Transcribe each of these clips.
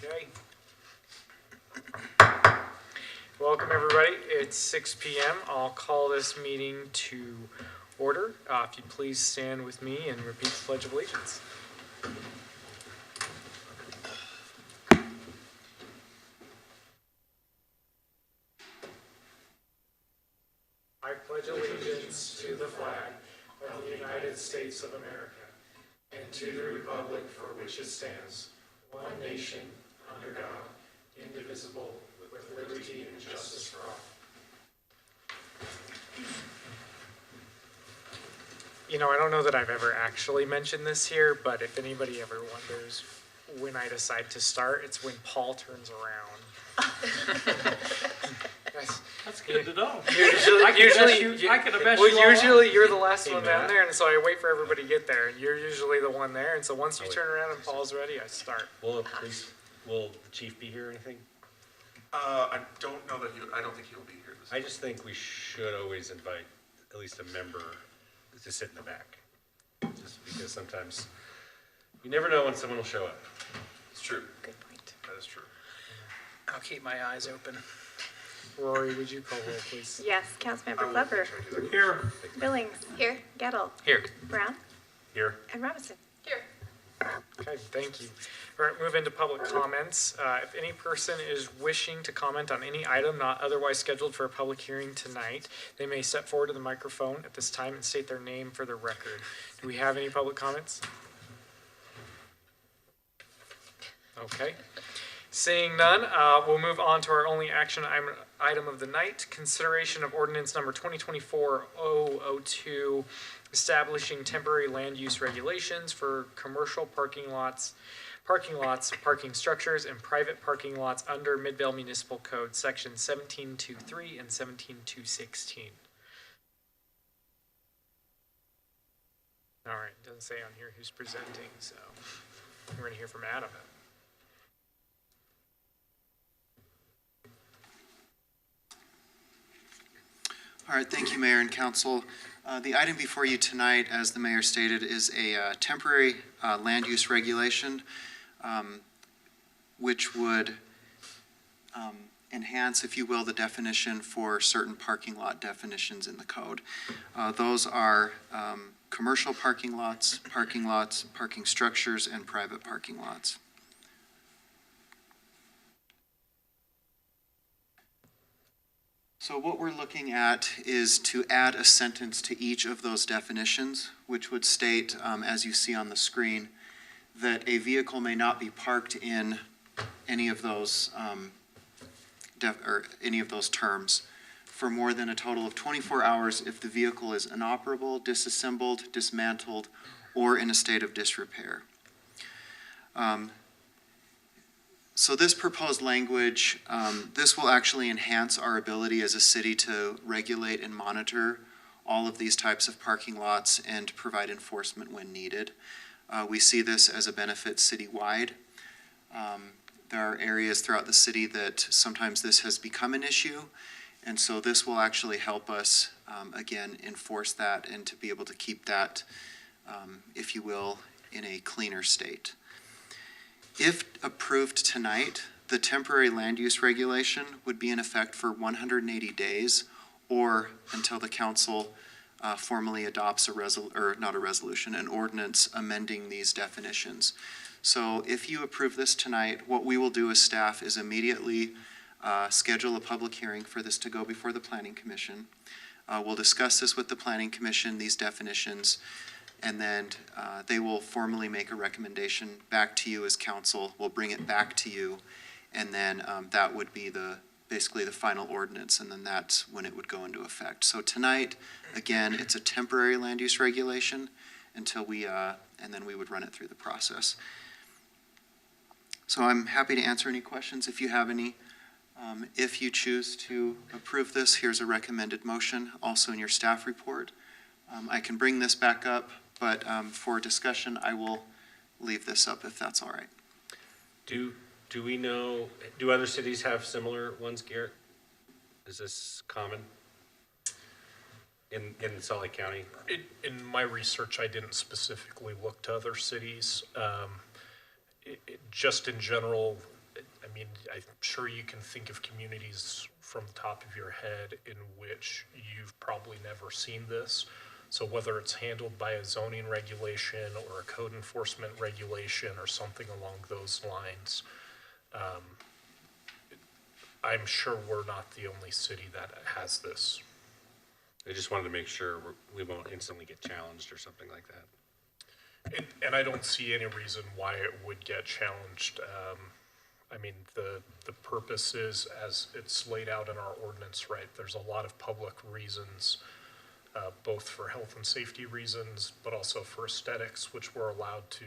Okay. Welcome everybody. It's 6 p.m. I'll call this meeting to order. If you please stand with me and repeat the Pledge of Allegiance. I pledge allegiance to the flag of the United States of America and to the republic for which it stands, one nation, under God, indivisible, with liberty and justice for all. You know, I don't know that I've ever actually mentioned this here, but if anybody ever wonders when I decide to start, it's when Paul turns around. That's good to know. Usually you're the last one down there, and so I wait for everybody to get there, and you're usually the one there, and so once you turn around and Paul's ready, I start. Will the chief be here or anything? I don't know that I don't think he'll be here this I just think we should always invite at least a member to sit in the back. Just because sometimes you never know when someone will show up. It's true. Good point. That is true. I'll keep my eyes open. Rory, would you call roll, please? Yes, Councilmember Glover. Here. Billings. Here. Gettle. Here. Brown. Here. And Robinson. Here. Okay, thank you. All right, move into public comments. If any person is wishing to comment on any item not otherwise scheduled for a public hearing tonight, they may step forward to the microphone at this time and state their name for the record. Do we have any public comments? Okay. Seeing none, we'll move on to our only action item of the night, consideration of ordinance number 2024-002, establishing temporary land use regulations for commercial parking lots, parking structures, and private parking lots under Midvale Municipal Code, section 1723 and 17216. All right, doesn't say on here who's presenting, so we're going to hear from Adam. All right, thank you, Mayor and Council. The item before you tonight, as the Mayor stated, is a temporary land use regulation, which would enhance, if you will, the definition for certain parking lot definitions in the code. Those are commercial parking lots, parking structures, and private parking lots. So what we're looking at is to add a sentence to each of those definitions, which would state, as you see on the screen, that a vehicle may not be parked in any of those terms for more than a total of 24 hours if the vehicle is inoperable, disassembled, dismantled, or in a state of disrepair. So this proposed language, this will actually enhance our ability as a city to regulate and monitor all of these types of parking lots and provide enforcement when needed. We see this as a benefit citywide. There are areas throughout the city that sometimes this has become an issue, and so this will actually help us, again, enforce that and to be able to keep that, if you will, in a cleaner state. If approved tonight, the temporary land use regulation would be in effect for 180 days or until the council formally adopts an ordinance amending these definitions. So if you approve this tonight, what we will do as staff is immediately schedule a public hearing for this to go before the Planning Commission. We'll discuss this with the Planning Commission, these definitions, and then they will formally make a recommendation back to you as council. We'll bring it back to you, and then that would be basically the final ordinance, and then that's when it would go into effect. So tonight, again, it's a temporary land use regulation until and then we would run it through the process. So I'm happy to answer any questions if you have any. If you choose to approve this, here's a recommended motion, also in your staff report. I can bring this back up, but for discussion, I will leave this up if that's all right. Do we know, do other cities have similar ones, Garrett? Is this common in Salt Lake County? In my research, I didn't specifically look to other cities. Just in general, I mean, I'm sure you can think of communities from the top of your head in which you've probably never seen this. So whether it's handled by a zoning regulation or a code enforcement regulation or something along those lines, I'm sure we're not the only city that has this. I just wanted to make sure we won't instantly get challenged or something like that. And I don't see any reason why it would get challenged. I mean, the purpose is, as it's laid out in our ordinance, right, there's a lot of public reasons, both for health and safety reasons, but also for aesthetics, which we're allowed to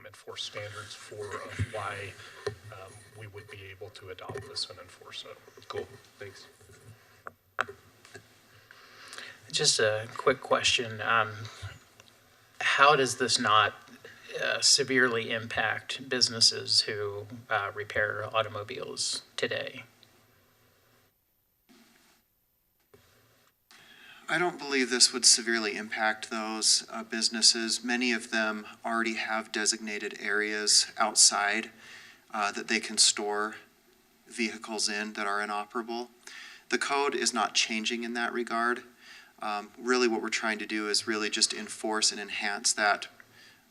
enforce standards for, of why we would be able to adopt this and enforce it. Cool, thanks. Just a quick question. How does this not severely impact businesses who repair automobiles today? I don't believe this would severely impact those businesses. Many of them already have designated areas outside that they can store vehicles in that are inoperable. The code is not changing in that regard. Really what we're trying to do is really just enforce and enhance that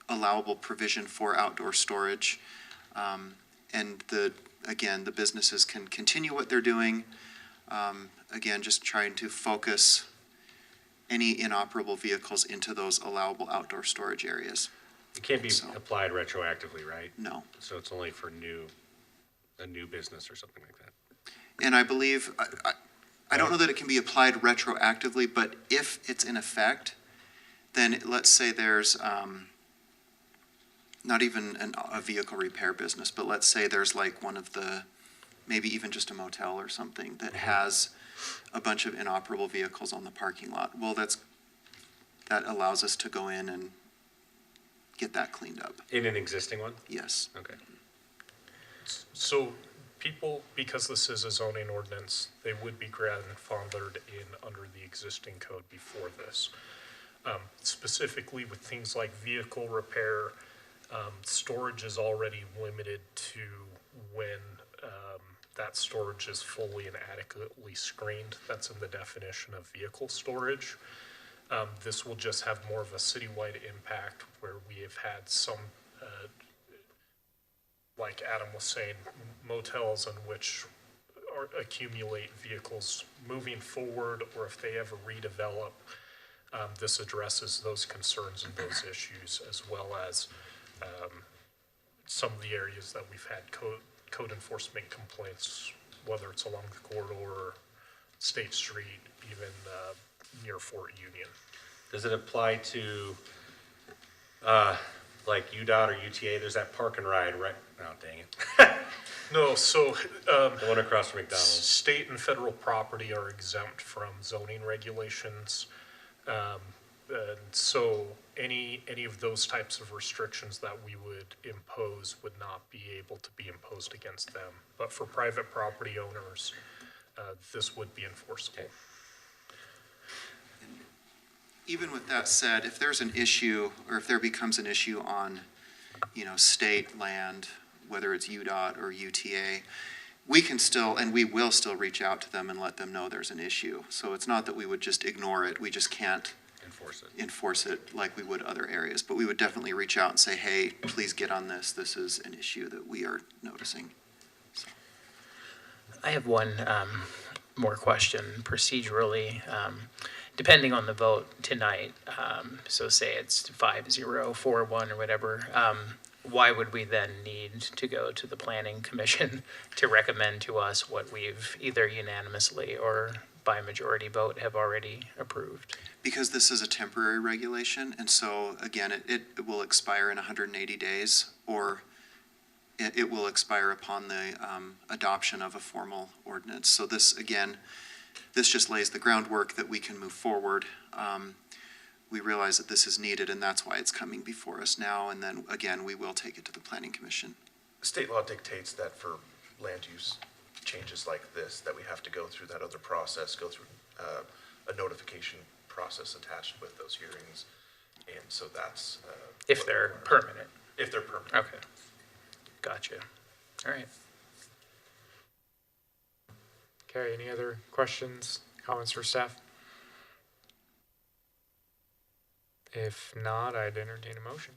allowable provision for outdoor storage. And again, the businesses can continue what they're doing. Again, just trying to focus any inoperable vehicles into those allowable outdoor storage areas. It can't be applied retroactively, right? No. So it's only for a new business or something like that. And I believe, I don't know that it can be applied retroactively, but if it's in effect, then let's say there's not even a vehicle repair business, but let's say there's like one of the, maybe even just a motel or something that has a bunch of inoperable vehicles on the parking lot. Well, that allows us to go in and get that cleaned up. In an existing one? Yes. Okay. So people, because this is a zoning ordinance, they would be grandfathered in under the existing code before this. Specifically with things like vehicle repair, storage is already limited to when that storage is fully and adequately screened. That's in the definition of vehicle storage. This will just have more of a citywide impact where we have had some, like Adam was saying, motels in which accumulate vehicles moving forward, or if they ever redevelop. This addresses those concerns and those issues, as well as some of the areas that we've had code enforcement complaints, whether it's along the corridor, State Street, even near Fort Union. Does it apply to, like UDOT or UTA? There's that park and ride, right? Oh, dang it. No, so The one across from McDonald's. state and federal property are exempt from zoning regulations. And so any of those types of restrictions that we would impose would not be able to be imposed against them. But for private property owners, this would be enforceable. Okay. Even with that said, if there's an issue, or if there becomes an issue on, state land, whether it's UDOT or UTA, we can still, and we will still reach out to them and let them know there's an issue. So it's not that we would just ignore it, we just can't enforce it like we would other areas. But we would definitely reach out and say, hey, please get on this. This is an issue that we are noticing. So. I have one more question procedurally. Depending on the vote tonight, so say it's 5-0, 4-1 or whatever, why would we then need to go to the Planning Commission to recommend to us what we've either unanimously or by majority vote have already approved? Because this is a temporary regulation, and so, again, it will expire in 180 days, or it will expire upon the adoption of a formal ordinance. So this, again, this just lays the groundwork that we can move forward. We realize that this is needed, and that's why it's coming before us now, and then, again, we will take it to the Planning Commission. State law dictates that for land use changes like this, that we have to go through that other process, go through a notification process attached with those hearings. And so that's... If they're permanent. If they're permanent. Okay. Gotcha. All right. Okay, any other questions, comments for staff? If not, I'd entertain a motion.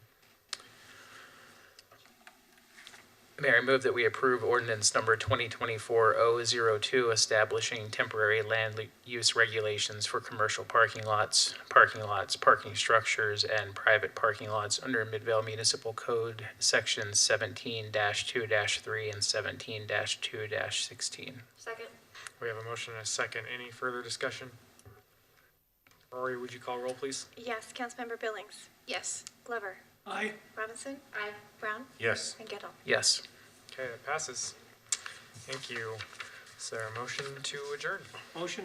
Mayor, I move that we approve ordinance number 2024-002, establishing temporary land use regulations for commercial parking lots, parking structures, and private parking lots under Midvale Municipal Code, sections 17-2-3 and 17-2-16. Second. We have a motion and a second. Any further discussion? Rory, would you call roll, please? Yes. Councilmember Billings. Yes. Glover. Aye. Robinson. Aye. Brown. Yes. And Gettle. Yes. Okay, that passes. Thank you. Is there a motion to adjourn? Motion